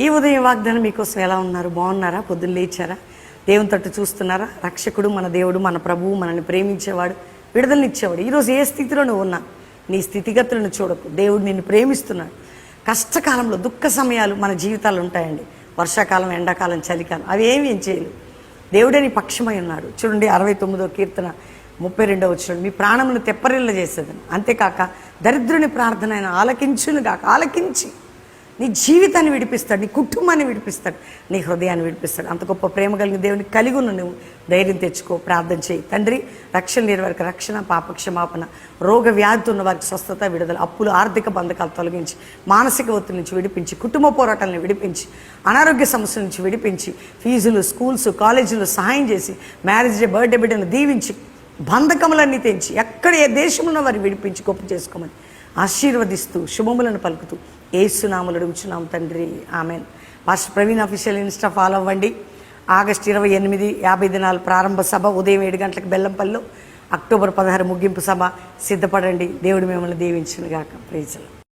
ఈ ఉదయం వాగ్దానం మీకోసం ఎలా ఉన్నారు? బాగున్నారా? పొద్దున్న లేచారా? దేవుని తట్టు చూస్తున్నారా? రక్షకుడు మన దేవుడు, మన ప్రభువు, మనల్ని ప్రేమించేవాడు, విడుదలనిచ్చేవాడు. ఈరోజు ఏ స్థితిలో నువ్వు ఉన్నా నీ స్థితిగతులను చూడకు. దేవుడు నిన్ను ప్రేమిస్తున్నాడు. కష్టకాలంలో దుఃఖ సమయాలు మన జీవితాలు ఉంటాయండి. వర్షాకాలం, ఎండాకాలం, చలికాలం, అవి ఏం చేయలేవు. దేవుడే నీ పక్షమై ఉన్నాడు. చూడండి 69వ కీర్తన 32వ వచనం, మీ ప్రాణమును తెప్పరిల్ల చేసేదని, అంతేకాక దరిద్రుని ప్రార్థన ఆయన ఆలకించును గాక. ఆలకించి నీ జీవితాన్ని విడిపిస్తాడు, నీ కుటుంబాన్ని విడిపిస్తాడు, నీ హృదయాన్ని విడిపిస్తాడు. అంత గొప్ప ప్రేమ కలిగిన దేవుని కలిగి ఉన్న నువ్వు ధైర్యం తెచ్చుకో, ప్రార్థన చేయి. తండ్రి, రక్షణ లేని వారికి రక్షణ, పాప క్షమాపణ, రోగ వ్యాధితో ఉన్న వారికి స్వస్థత, విడుదల, అప్పులు, ఆర్థిక బంధకాలు తొలగించి, మానసిక ఒత్తిడి నుంచి విడిపించి, కుటుంబ పోరాటాలను విడిపించి, అనారోగ్య సమస్యల నుంచి విడిపించి, ఫీజులు, స్కూల్స్, కాలేజీలు సహాయం చేసి, మ్యారేజ్ డే, బర్త్డే బిడ్డను దీవించి, బంధకములన్నీ తెంచి, ఎక్కడ ఏ దేశంలో వారిని విడిపించి గొప్ప చేసుకోమని ఆశీర్వదిస్తూ శుభములను పలుకుతూ యేసునామములో అడుగుచున్నాం తండ్రి, amen. Pastor Praveen official Insta follow అవ్వండి. ఆగస్టు 28 50 దినాలు ప్రారంభ సభ, ఉదయం 7 గంటలకు బెల్లంపల్లిలో. అక్టోబర్ 16 ముగింపు సభ. సిద్ధపడండి. దేవుడు మిమ్మల్ని దీవించును గాక. ప్రైజ్.